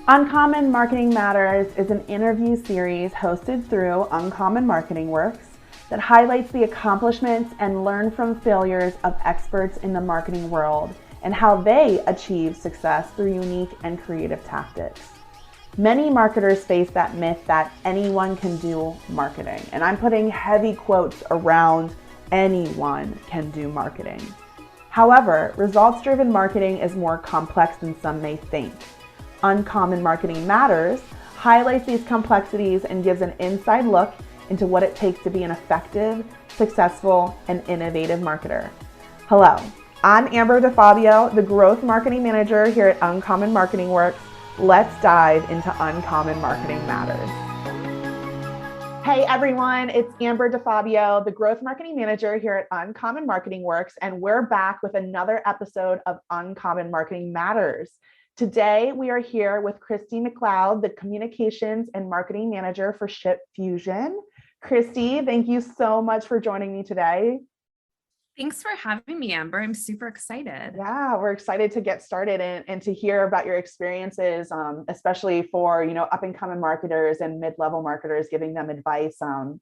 Uncommon Marketing Matters is an interview series hosted through Uncommon Marketing Works that highlights the accomplishments and learn from failures of experts in the marketing world and how they achieve success through unique and creative tactics. Many marketers face that myth that anyone can do marketing, and I'm putting heavy quotes around anyone can do marketing. However, results-driven marketing is more complex than some may think. Uncommon Marketing Matters highlights these complexities and gives an inside look into what it takes to be an effective, successful, and innovative marketer. Hello, I'm Amber DeFabio, the Growth Marketing Manager here at Uncommon Marketing Works. Let's dive into Uncommon Marketing Matters. Hey everyone, it's Amber DeFabio, the Growth Marketing Manager here at Uncommon Marketing Works, and we're back with another episode of Uncommon Marketing Matters. Today, we are here with Christie McLeod, the Communications and Marketing Manager for ShipFusion. Christie, thank you so much for joining me today. Thanks for having me, Amber. I'm super excited. Yeah, we're excited to get started and to hear about your experiences, especially for up and coming marketers and mid-level marketers, giving them advice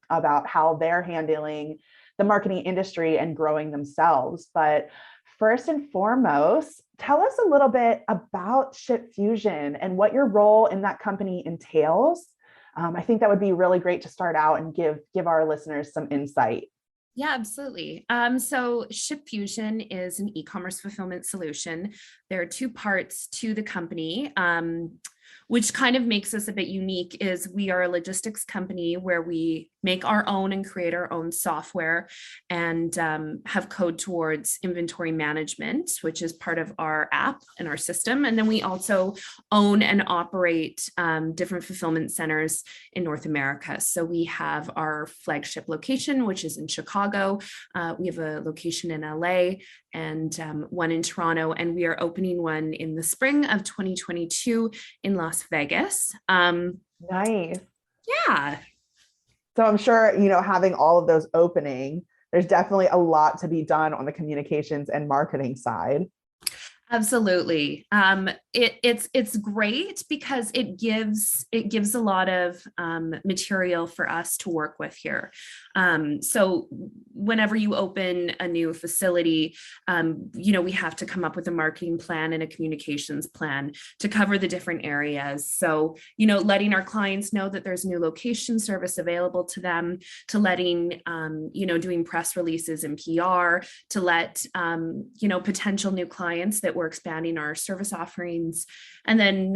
about how they're handling the marketing industry and growing themselves. But first and foremost, tell us a little bit about ShipFusion and what your role in that company entails. I think that would be really great to start out and give our listeners some insight. Yeah, absolutely. So ShipFusion is an e-commerce fulfillment solution. There are two parts to the company, which kind of makes us a bit unique. Is we are a logistics company where we make our own and create our own software and have code towards inventory management, which is part of our app and our system. And then we also own and operate different fulfillment centers in North America. So we have our flagship location, which is in Chicago. We have a location in LA and one in Toronto, and we are opening one in the spring of 2022 in Las Vegas. Nice. Yeah. So I'm sure, having all of those opening, there's definitely a lot to be done on the communications and marketing side. Absolutely. It's great because it gives a lot of material for us to work with here. So whenever you open a new facility, we have to come up with a marketing plan and a communications plan to cover the different areas. So, letting our clients know that there's new location service available to them, to letting, doing press releases and PR, to let, potential new clients that we're expanding our service offerings. And then,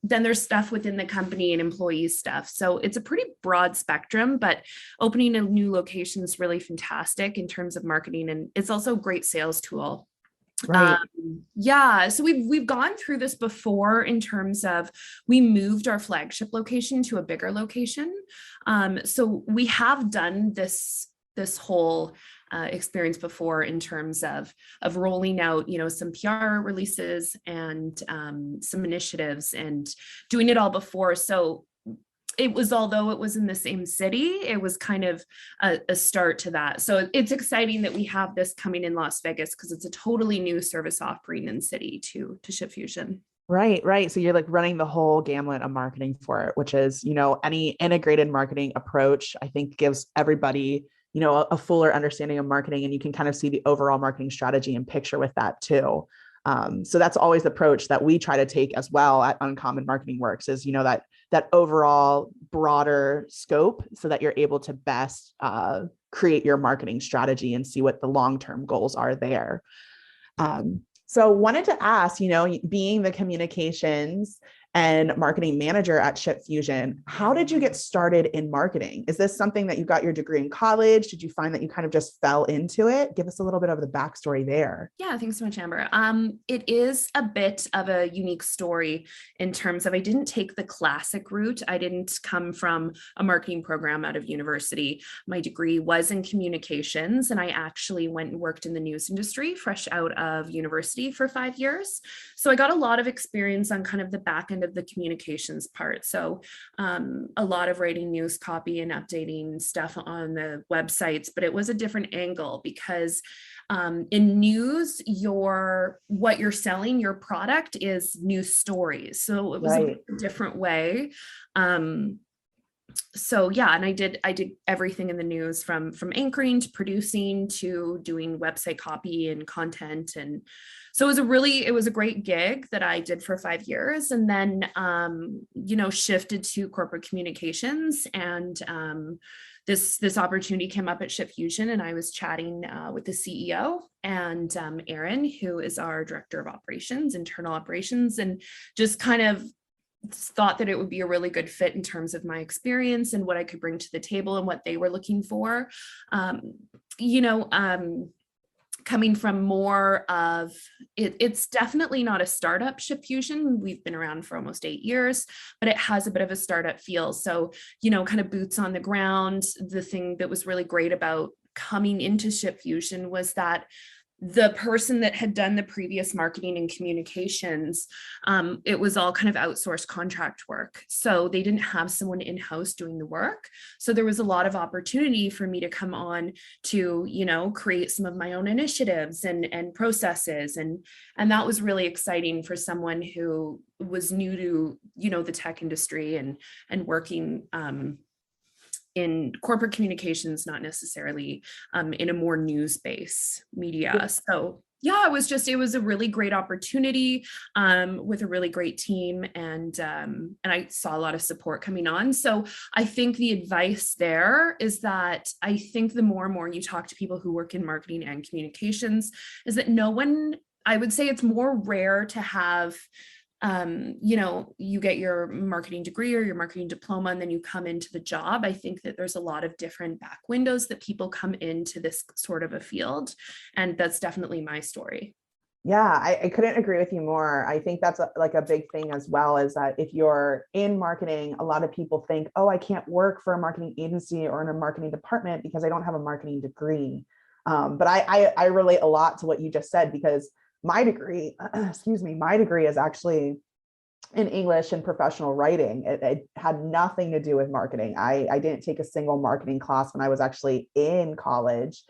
then there's stuff within the company and employee stuff. So it's a pretty broad spectrum, but opening a new location is really fantastic in terms of marketing. And it's also a great sales tool. Right. So we've gone through this before in terms of we moved our flagship location to a bigger location. So we have done this whole experience before in terms of rolling out, some PR releases and some initiatives and doing it all before. So although it was in the same city, it was kind of a start to that. So it's exciting that we have this coming in Las Vegas because it's a totally new service offering in city to ShipFusion. Right. So you're like running the whole gamut of marketing for it, which is, any integrated marketing approach, I think gives everybody, a fuller understanding of marketing, and you can kind of see the overall marketing strategy and picture with that too. So that's always the approach that we try to take as well at Uncommon Marketing Works is, that overall broader scope so that you're able to best create your marketing strategy and see what the long-term goals are there. So wanted to ask, being the communications and marketing manager at ShipFusion, how did you get started in marketing? Is this something that you got your degree in college? Did you find that you kind of just fell into it? Give us a little bit of the backstory there. Yeah, thanks so much, Amber. It is a bit of a unique story in terms of I didn't take the classic route. I didn't come from a marketing program out of university. My degree was in communications, and I actually went and worked in the news industry fresh out of university for 5 years. So I got a lot of experience on kind of the back end end of the communications part. So a lot of writing news copy and updating stuff on the websites, but it was a different angle because in news, what you're selling, your product is news stories. So it was a different way. So yeah, and I did everything in the news from anchoring to producing to doing website copy and content. And so it was a great gig that I did for 5 years, and then shifted to corporate communications. And this opportunity came up at ShipFusion, and I was chatting with the CEO and Aaron, who is our director of operations, internal operations, and just kind of thought that it would be a really good fit in terms of my experience and what I could bring to the table and what they were looking for. Coming from more of it's definitely not a startup. ShipFusion, we've been around for almost 8 years, but it has a bit of a startup feel. So, kind of boots on the ground. The thing that was really great about coming into ShipFusion was that the person that had done the previous marketing and communications, it was all kind of outsourced contract work. So they didn't have someone in-house doing the work. So there was a lot of opportunity for me to come on to, create some of my own initiatives and processes. And that was really exciting for someone who was new to, the tech industry and working, in corporate communications, not necessarily in a more news-based media. So yeah, it was a really great opportunity with a really great team, and I saw a lot of support coming on. So I think the advice there is that I think the more and more you talk to people who work in marketing and communications, is that I would say it's more rare to have you get your marketing degree or your marketing diploma and then you come into the job. I think that there's a lot of different back windows that people come into this sort of a field. And that's definitely my story. Yeah, I couldn't agree with you more. I think that's a big thing as well, is that if you're in marketing, a lot of people think, oh, I can't work for a marketing agency or in a marketing department because I don't have a marketing degree. But I relate a lot to what you just said, because my degree is actually in English and professional writing. It had nothing to do with marketing. I didn't take a single marketing class when I was actually in college.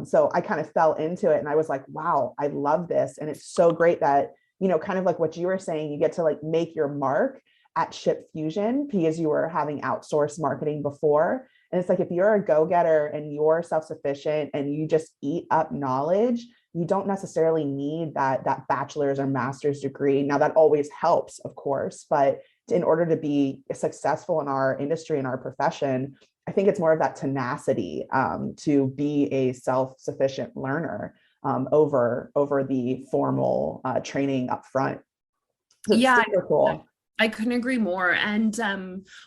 So I kind of fell into it and I was like, wow, I love this. And it's so great that, kind of like what you were saying, you get to make your mark at ShipFusion because you were having outsourced marketing before. And it's like, if you're a go-getter and you're self-sufficient and you just eat up knowledge, you don't necessarily need that bachelor's or master's degree. Now that always helps, of course, but in order to be successful in our industry and our profession, I think it's more of that tenacity to be a self-sufficient learner over the formal training up front. So yeah, super cool. I couldn't agree more. And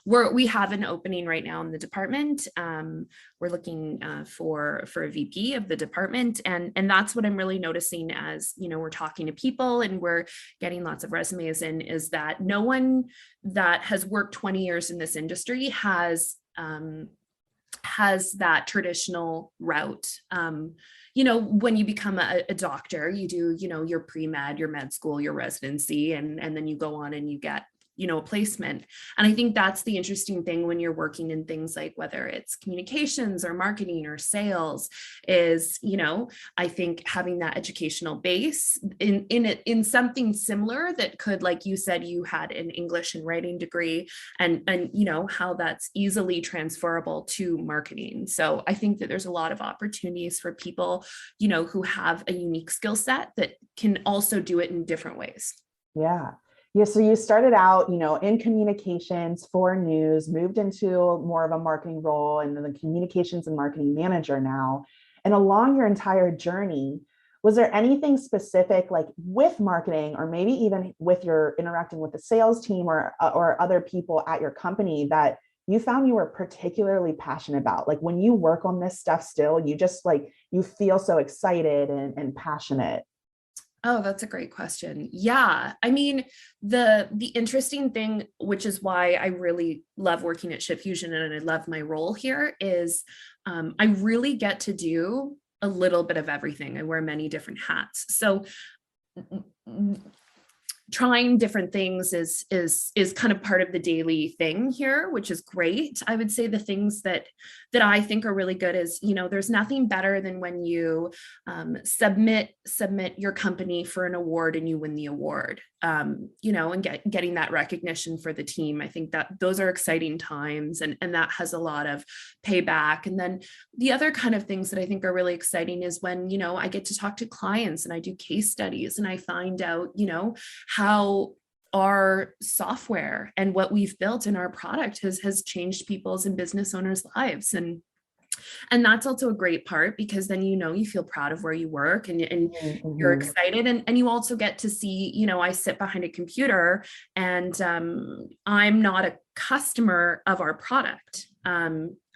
we have an opening right now in the department. We're looking for a VP of the department. And that's what I'm really noticing as, we're talking to people and we're getting lots of resumes in, is that no one that has worked 20 years in this industry has that traditional route. When you become a doctor, you do, your pre-med, your med school, your residency, and then you go on and you get a placement. And I think that's the interesting thing when you're working in things like whether it's communications or marketing or sales is, I think having that educational base in something similar that could, like you said, you had an English and writing degree and how that's easily transferable to marketing. So I think that there's a lot of opportunities for people, who have a unique skill set that can also do it in different ways. Yeah. Yeah, so you started out, in communications for news, moved into more of a marketing role, and then the communications and marketing manager now. And along your entire journey, was there anything specific, like with marketing, or maybe even with your interacting with the sales team or other people at your company, that you found you were particularly passionate about? Like when you work on this stuff still, you just you feel so excited and passionate. Oh, that's a great question. Yeah. I mean, the interesting thing, which is why I really love working at ShipFusion and I love my role here, is I really get to do a little bit of everything. I wear many different hats. So trying different things is kind of part of the daily thing here, which is great. I would say the things that I think are really good is, there's nothing better than when you submit your company for an award and you win the award, and getting that recognition for the team. I think that those are exciting times, and that has a lot of payback. And then the other kind of things that I think are really exciting is when, I get to talk to clients and I do case studies and I find out, how our software and what we've built in our product has changed people's and business owners' lives. And that's also a great part, because then, you feel proud of where you work, and you're excited. And you also get to see, I sit behind a computer, and I'm not a customer of our product.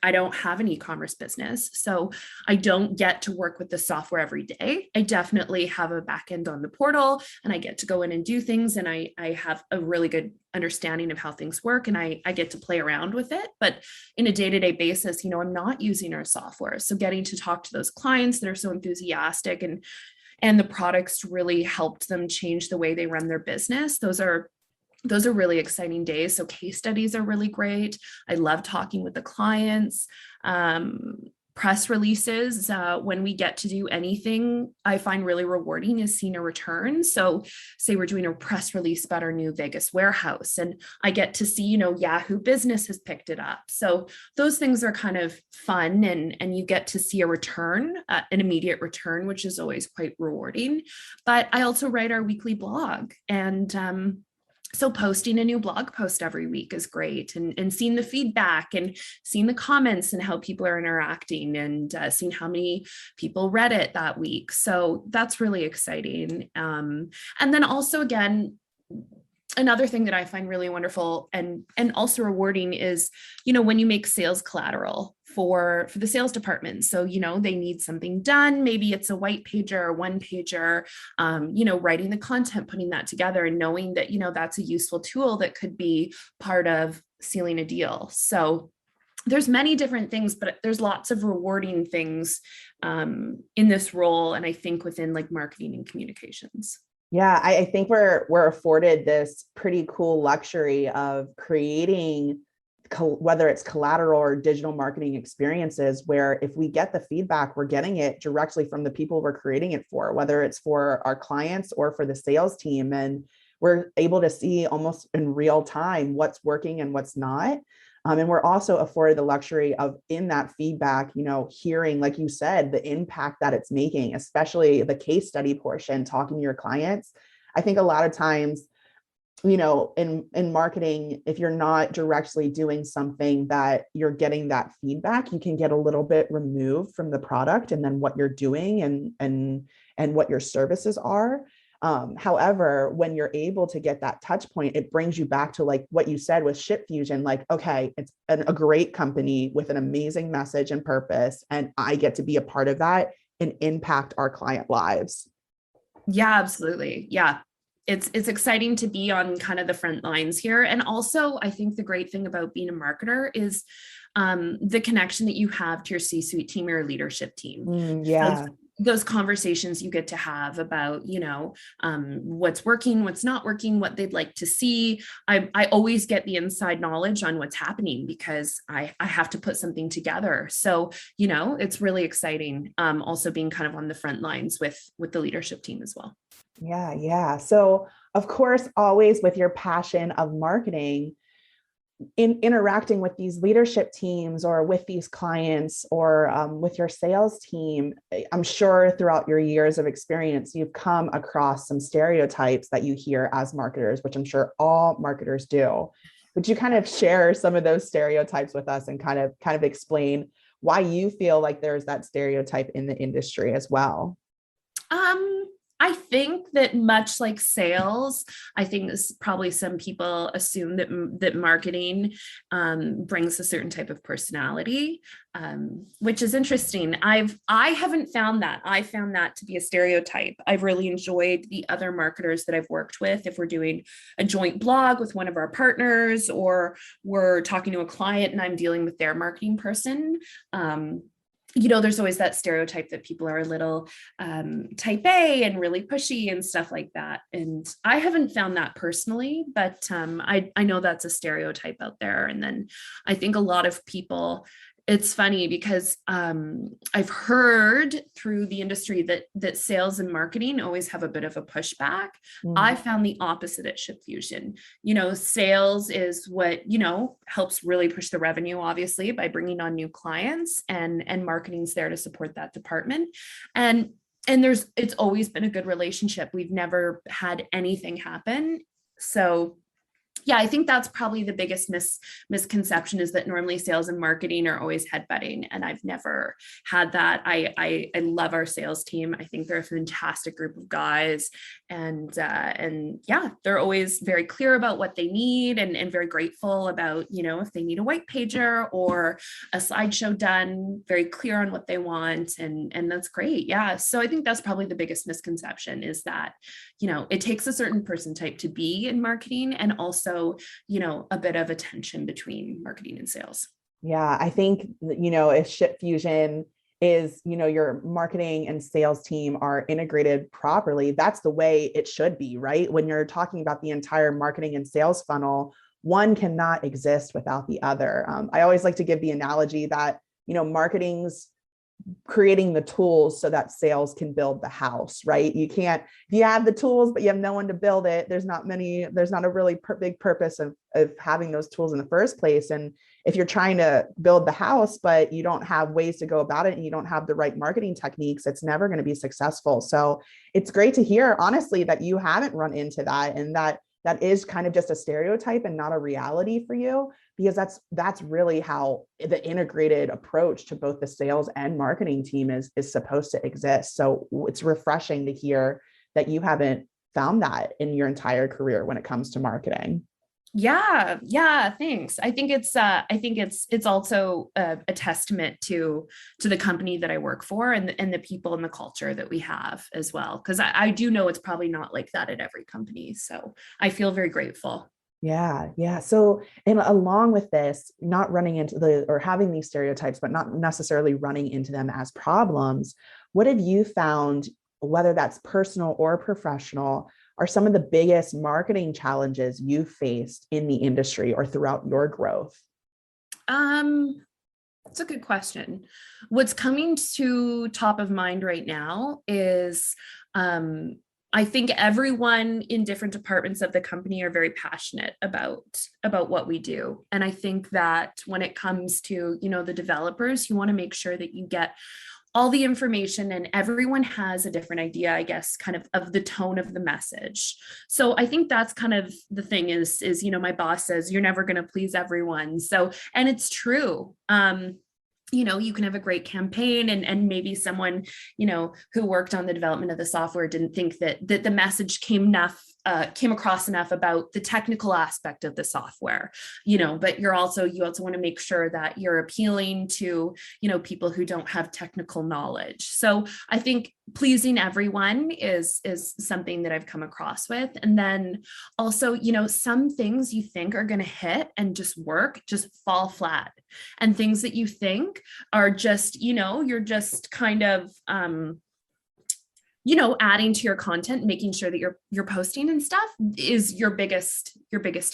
I don't have an e-commerce business, so I don't get to work with the software every day. I definitely have a backend on the portal, and I get to go in and do things, and I have a really good understanding of how things work, and I get to play around with it. But in a day-to-day basis, I'm not using our software. So getting to talk to those clients that are so enthusiastic, and the products really helped them change the way they run their business, those are really exciting days. So case studies are really great. I love talking with the clients. Press releases, when we get to do anything I find really rewarding, is seeing a return. So say we're doing a press release about our new Vegas warehouse, and I get to see, Yahoo Business has picked it up. So those things are kind of fun, and you get to see a return, an immediate return, which is always quite rewarding. But I also write our weekly blog, and so posting a new blog post every week is great, and seeing the feedback and seeing the comments and how people are interacting, and seeing how many people read it that week. So that's really exciting. And then also, again, another thing that I find really wonderful and also rewarding is, when you make sales collateral for the sales department. So, they need something done. Maybe it's a white pager or one pager, writing the content, putting that together, and knowing that, that's a useful tool that could be part of sealing a deal. So there's many different things, but there's lots of rewarding things in this role. And I think within like marketing and communications. Yeah, I think we're afforded this pretty cool luxury of creating, whether it's collateral or digital marketing experiences, where if we get the feedback, we're getting it directly from the people we're creating it for, whether it's for our clients or for the sales team. And we're able to see almost in real time what's working and what's not. And we're also afforded the luxury of, in that feedback, hearing, like you said, the impact that it's making, especially the case study portion, talking to your clients. I think a lot of times, in marketing, if you're not directly doing something that you're getting that feedback, you can get a little bit removed from the product and then what you're doing and what your services are. However, when you're able to get that touch point, it brings you back to like what you said with ShipFusion, like, okay, it's a great company with an amazing message and purpose, and I get to be a part of that and impact our client lives. Yeah, absolutely. Yeah. It's exciting to be on kind of the front lines here. And also, I think the great thing about being a marketer is the connection that you have to your C-suite team or your leadership team. Yeah. Those conversations you get to have about, what's working, what's not working, what they'd like to see. I always get the inside knowledge on what's happening because I have to put something together. So, it's really exciting. Also being kind of on the front lines with the leadership team as well. Yeah. Yeah. So of course, always with your passion of marketing, in interacting with these leadership teams or with these clients or with your sales team, I'm sure throughout your years of experience, you've come across some stereotypes that you hear as marketers, which I'm sure all marketers do. Would you kind of share some of those stereotypes with us and kind of explain why you feel like there's that stereotype in the industry as well? I think that much like sales, I think this probably some people assume that marketing brings a certain type of personality, which is interesting. I haven't found that. I found that to be a stereotype. I've really enjoyed the other marketers that I've worked with. If we're doing a joint blog with one of our partners, or we're talking to a client and I'm dealing with their marketing person, there's always that stereotype that people are a little type A and really pushy and stuff like that. And I haven't found that personally, but I know that's a stereotype out there. And then I think a lot of people, it's funny because I've heard through the industry that sales and marketing always have a bit of a pushback. I found the opposite at ShipFusion. Sales is what, helps really push the revenue, obviously, by bringing on new clients, and marketing's there to support that department. And it's always been a good relationship. We've never had anything happen. So yeah, I think that's probably the biggest misconception, is that normally sales and marketing are always headbutting, and I've never had that. I love our sales team. I think they're a fantastic group of guys, and yeah, they're always very clear about what they need, and very grateful about, if they need a white pager or a slideshow done, very clear on what they want, and that's great. Yeah, so I think that's probably the biggest misconception, is that it takes a certain person type to be in marketing, and also a bit of a tension between marketing and sales. Yeah, I think, if ShipFusion is, your marketing and sales team are integrated properly, that's the way it should be, right? When you're talking about the entire marketing and sales funnel, one cannot exist without the other. I always like to give the analogy that, marketing's creating the tools so that sales can build the house, right? You can't, if you have the tools, but you have no one to build it, there's not a really big purpose of having those tools in the first place. And if you're trying to build the house, but you don't have ways to go about it, and you don't have the right marketing techniques, it's never going to be successful. So it's great to hear, honestly, that you haven't run into that, and that is kind of just a stereotype and not a reality for you, because that's really how the integrated approach to both the sales and marketing team is supposed to exist. So it's refreshing to hear that you haven't found that in your entire career when it comes to marketing. Yeah, thanks. I think it's also a testament to the company that I work for, and the people and the culture that we have as well, because I do know it's probably not like that at every company, so I feel very grateful. Yeah. So, and along with this, not running into or having these stereotypes, but not necessarily running into them as problems, what have you found, whether that's personal or professional, are some of the biggest marketing challenges you've faced in the industry or throughout your growth? That's a good question. What's coming to top of mind right now is, I think everyone in different departments of the company are very passionate about what we do. And I think that when it comes to, the developers, you want to make sure that you get all the information, and everyone has a different idea, I guess, kind of the tone of the message. So I think that's kind of the thing is, my boss says, you're never going to please everyone. So, and it's true. You can have a great campaign, and maybe someone, who worked on the development of the software didn't think that the message came across enough about the technical aspect of the software, but you also want to make sure that you're appealing to, people who don't have technical knowledge. So I think pleasing everyone is something that I've come across with. And then also, some things you think are going to hit and just work, just fall flat. And things that you think are just, you're just kind of, adding to your content, making sure that you're posting and stuff is your biggest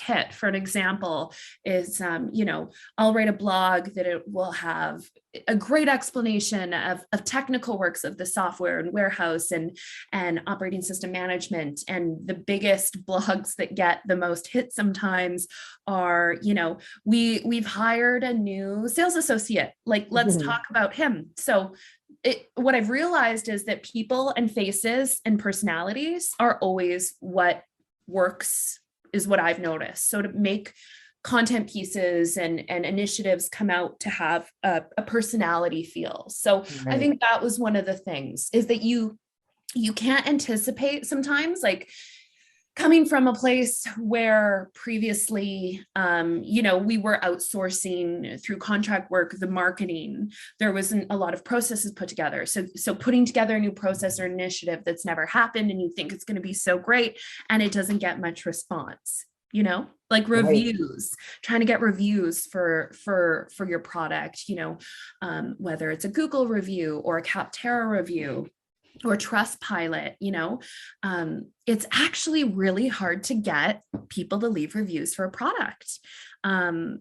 hit. For an example is, I'll write a blog that it will have a great explanation of technical works of the software and warehouse and operating system management. And the biggest blogs that get the most hits sometimes are, we've hired a new sales associate, like, let's talk about him. So what I've realized is that people and faces and personalities are always what works, is what I've noticed. So to make content pieces and initiatives come out to have a personality feel. So right. I think that was one of the things, is that you can't anticipate sometimes, like, coming from a place where previously, we were outsourcing through contract work, the marketing, there wasn't a lot of processes put together. So putting together a new process or initiative that's never happened, and you think it's going to be so great, and it doesn't get much response. like Right. reviews, trying to get reviews for your product, whether it's a Google review or a Capterra review or Trustpilot, it's actually really hard to get people to leave reviews for a product.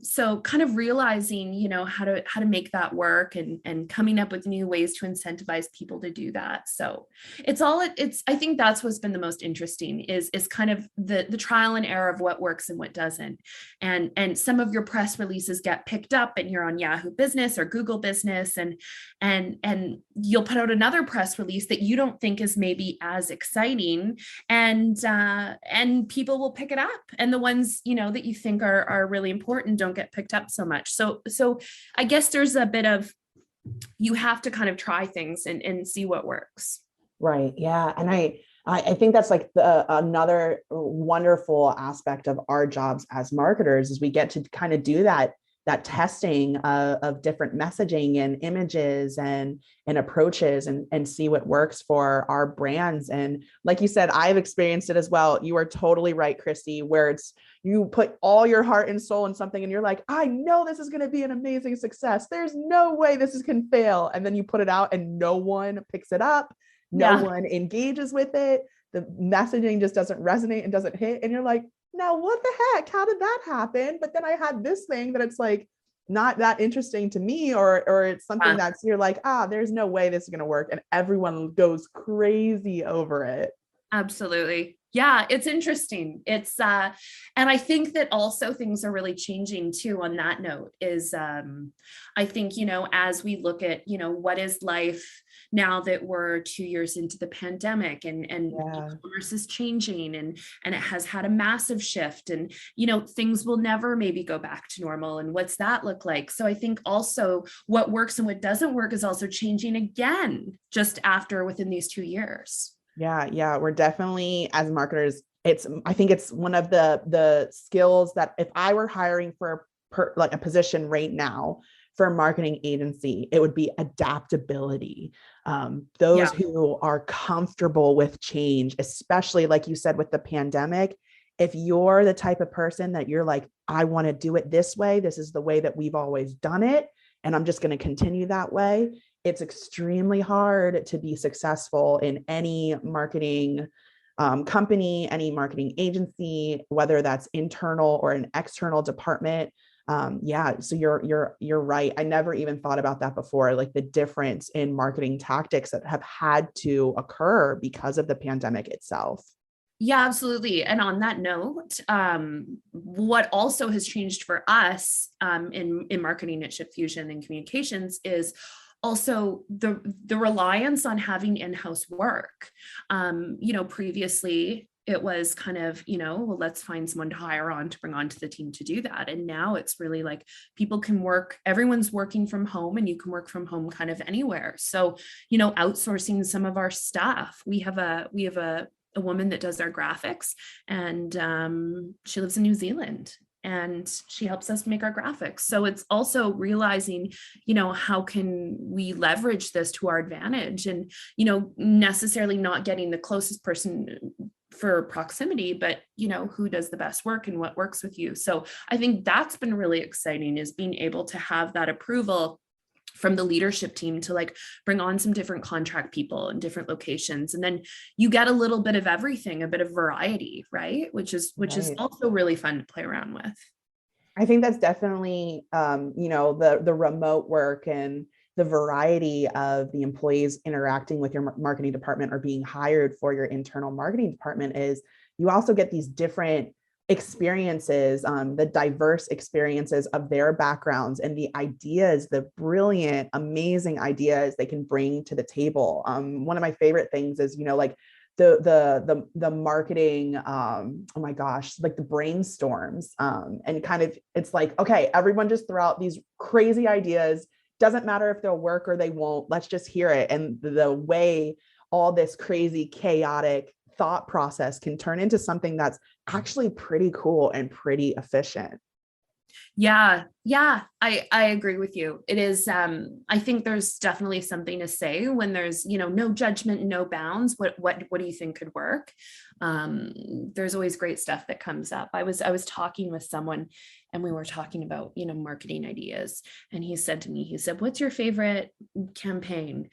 So kind of realizing, how to make that work and coming up with new ways to incentivize people to do that. So I think that's what's been the most interesting is kind of the trial and error of what works and what doesn't. And some of your press releases get picked up and you're on Yahoo Business or Google Business and you'll put out another press release that you don't think is maybe as exciting, and people will pick it up, and the ones that you think are really important don't get picked up so much. So I guess there's a bit of, you have to kind of try things and see what works. Right. Yeah. And I think that's like another wonderful aspect of our jobs as marketers is we get to kind of do that testing of different messaging and images and approaches and see what works for our brands. And like you said, I've experienced it as well. You are totally right, Christy, where you put all your heart and soul in something and you're like, I know this is going to be an amazing success. There's no way this can fail. And then you put it out and no one picks it up. No one engages with it. The messaging just doesn't resonate and doesn't hit. And you're like, now what the heck? How did that happen? But then I had this thing that it's like not that interesting to me, or it's something that's, you're like, there's no way this is going to work. And everyone goes crazy over it. Absolutely. Yeah, it's interesting. It's and I think that also things are really changing too on that note is I think, as we look at, what is life now that we're 2 years into the pandemic and e-commerce is changing and it has had a massive shift and, things will never maybe go back to normal. And what's that look like? So I think also what works and what doesn't work is also changing again, just within these 2 years. Yeah. We're definitely, as marketers, I think it's one of the skills that if I were hiring for like a position right now for a marketing agency, it would be adaptability. Those who are comfortable with change, especially like you said, with the pandemic, if you're the type of person that you're like, I want to do it this way, this is the way that we've always done it, and I'm just going to continue that way, it's extremely hard to be successful in any marketing company, any marketing agency, whether that's internal or an external department. So you're right. I never even thought about that before, like the difference in marketing tactics that have had to occur because of the pandemic itself. Yeah, absolutely. And on that note, what also has changed for us in marketing at ShipFusion and communications is also the reliance on having in-house work. Previously it was kind of, well, let's find someone to hire on to bring onto the team to do that. And now it's really like people can work, everyone's working from home and you can work from home kind of anywhere. So, outsourcing some of our staff, we have a woman that does our graphics and she lives in New Zealand. And she helps us make our graphics. So it's also realizing, how can we leverage this to our advantage and, necessarily not getting the closest person for proximity, but, who does the best work and what works with you. So I think that's been really exciting, is being able to have that approval from the leadership team to like bring on some different contract people in different locations. And then you get a little bit of everything, a bit of variety, right? Which is also really fun to play around with. I think that's definitely, the remote work and the variety of the employees interacting with your marketing department or being hired for your internal marketing department is you also get these different experiences, the diverse experiences of their backgrounds and the ideas, the brilliant, amazing ideas they can bring to the table. One of my favorite things is, like the marketing, oh my gosh, like the brainstorms, and kind of, it's like, okay, everyone just throw out these crazy ideas. Doesn't matter if they'll work or they won't, let's just hear it. And the way all this crazy, chaotic thought process can turn into something that's actually pretty cool and pretty efficient. Yeah, I agree with you. It is, I think there's definitely something to say when there's, no judgment, no bounds. What do you think could work? There's always great stuff that comes up. I was talking with someone and we were talking about, marketing ideas. And he said to me, he said, "What's your favorite campaign?"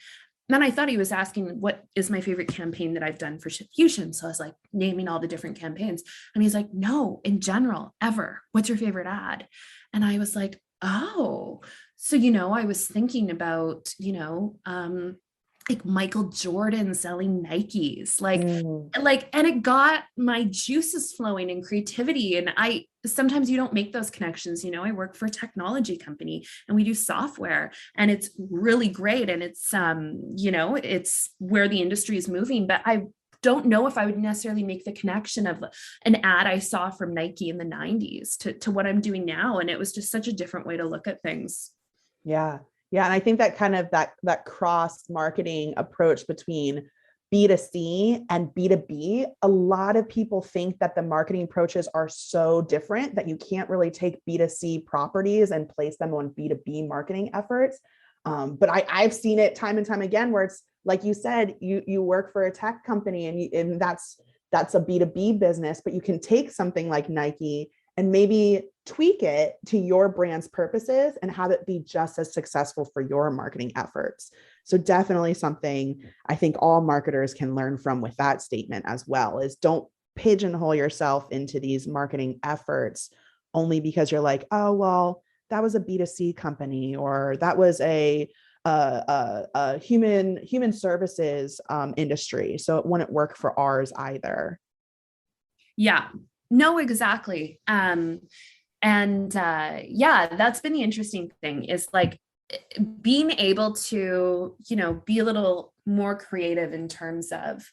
Then I thought he was asking what is my favorite campaign that I've done for ShipFusion. So I was like naming all the different campaigns. And he's like, "No, in general, ever. What's your favorite ad?" And I was like, oh, so, I was thinking about, like Michael Jordan selling Nikes, Mm. and it got my juices flowing and creativity. And sometimes you don't make those connections. I work for a technology company and we do software and it's really great. And it's, it's where the industry is moving, but I don't know if I would necessarily make the connection of an ad I saw from Nike in the 90s to what I'm doing now. And it was just such a different way to look at things. Yeah. Yeah. And I think that kind of that cross marketing approach between B2C and B2B, a lot of people think that the marketing approaches are so different that you can't really take B2C properties and place them on B2B marketing efforts. But I've seen it time and time again where it's like you said, you work for a tech company and that's a B2B business, but you can take something like Nike and maybe tweak it to your brand's purposes and have it be just as successful for your marketing efforts. So definitely something I think all marketers can learn from with that statement as well, is don't pigeonhole yourself into these marketing efforts only because you're like, oh, well, that was a B2C company, or that was a human services industry. So it wouldn't work for ours either. Yeah, no, exactly. Yeah, that's been the interesting thing, is like being able to, be a little more creative in terms of,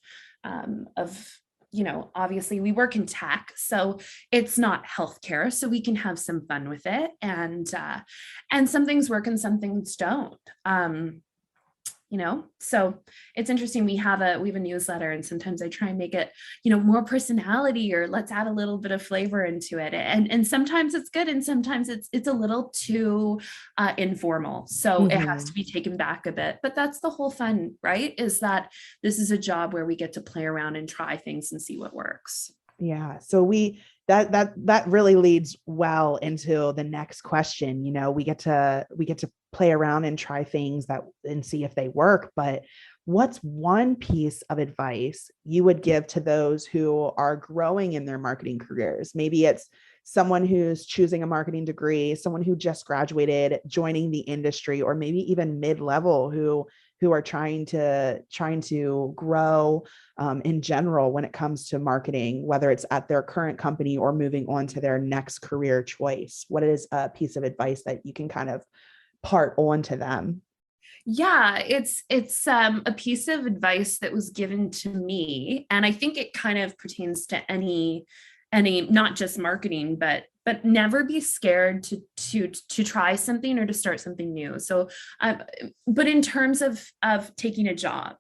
obviously we work in tech, so it's not healthcare, so we can have some fun with it. And some things work and some things don't. So it's interesting. We have a newsletter, and sometimes I try and make it, more personality, or let's add a little bit of flavor into it. And sometimes it's good, and sometimes it's a little too informal. So it has to be taken back a bit. But that's the whole fun, right? Is that this is a job where we get to play around and try things and see what works. Yeah. So that really leads well into the next question. We get to play around and try things and see if they work. But what's one piece of advice you would give to those who are growing in their marketing careers? Maybe it's someone who's choosing a marketing degree, someone who just graduated, joining the industry, or maybe even mid-level who are trying to grow in general when it comes to marketing, whether it's at their current company or moving on to their next career choice. What is a piece of advice that you can kind of part on to them? Yeah, it's a piece of advice that was given to me, and I think it kind of pertains to any not just marketing, but never be scared to try something or to start something new. So but in terms of taking a job,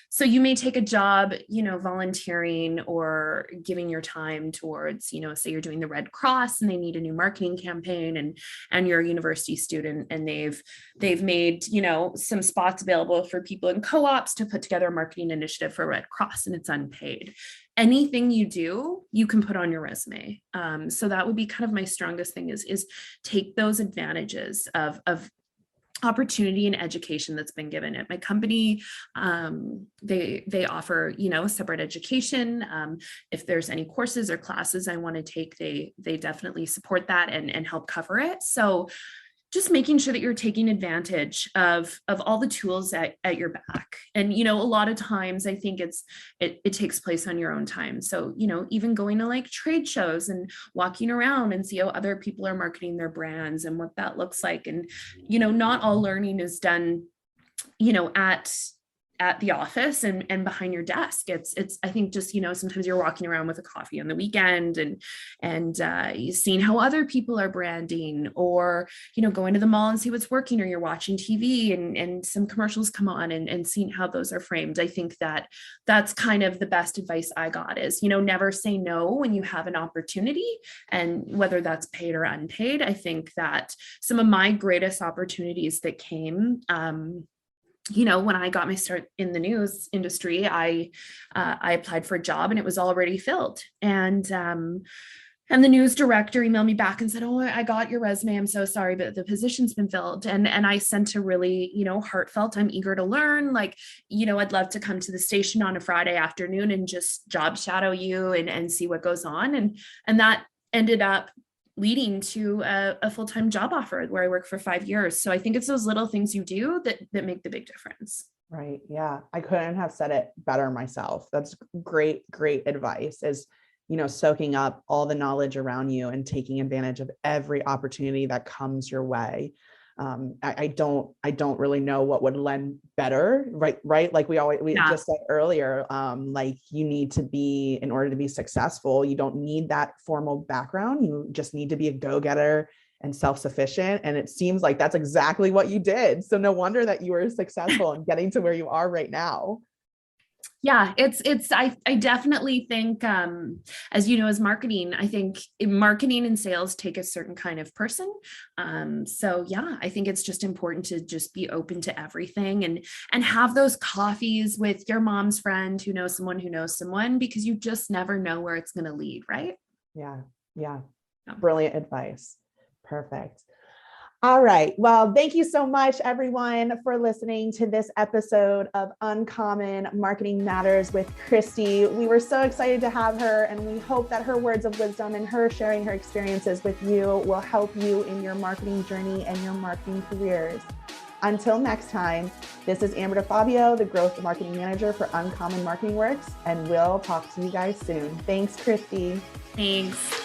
so you may take a job, volunteering or giving your time towards, say you're doing the Red Cross and they need a new marketing campaign, and you're a university student and they've made, some spots available for people in co-ops to put together a marketing initiative for Red Cross, and it's unpaid. Anything you do, you can put on your resume. So that would be kind of my strongest thing, is take those advantages of opportunity and education that's been given at my company. They offer, separate education. If there's any courses or classes I want to take, they definitely support that and help cover it. So just making sure that you're taking advantage of all the tools at your back. And, a lot of times I think it takes place on your own time. So, even going to like trade shows and walking around and see how other people are marketing their brands and what that looks like. And, not all learning is done, at at the office and behind your desk. It's I think just, sometimes you're walking around with a coffee on the weekend and you've seen how other people are branding, or, going to the mall and see what's working, or you're watching TV and some commercials come on and seeing how those are framed. I think that's kind of the best advice I got is, never say no when you have an opportunity, and whether that's paid or unpaid. I think that some of my greatest opportunities that came, when I got my start in the news industry, I applied for a job and it was already filled. And the news director emailed me back and said, "Oh, I got your resume. I'm so sorry, but the position's been filled." And I sent a really, heartfelt, "I'm eager to learn. Like, I'd love to come to the station on a Friday afternoon and just job shadow you and see what goes on." And that ended up leading to a full-time job offer where I worked for 5 years. So I think it's those little things you do that make the big difference. Right. Yeah. I couldn't have said it better myself. That's great advice, is, soaking up all the knowledge around you and taking advantage of every opportunity that comes your way. I don't really know what would lend better, right? Like we just said earlier, like you need to be, in order to be successful, you don't need that formal background. You just need to be a go-getter and self-sufficient. And it seems like that's exactly what you did. So no wonder that you were successful in getting to where you are right now. Yeah, I definitely think, as you know, as marketing, I think marketing and sales take a certain kind of person. So yeah, I think it's just important to just be open to everything and have those coffees with your mom's friend who knows someone, because you just never know where it's going to lead, right? Yeah. Brilliant advice. Perfect. All right. Well, thank you so much, everyone, for listening to this episode of Uncommon Marketing Matters with Christie. We were so excited to have her, and we hope that her words of wisdom and her sharing her experiences with you will help you in your marketing journey and your marketing careers. Until next time, this is Amber DeFabio, the Growth Marketing Manager for Uncommon Marketing Works, and we'll talk to you guys soon. Thanks, Christie. Thanks.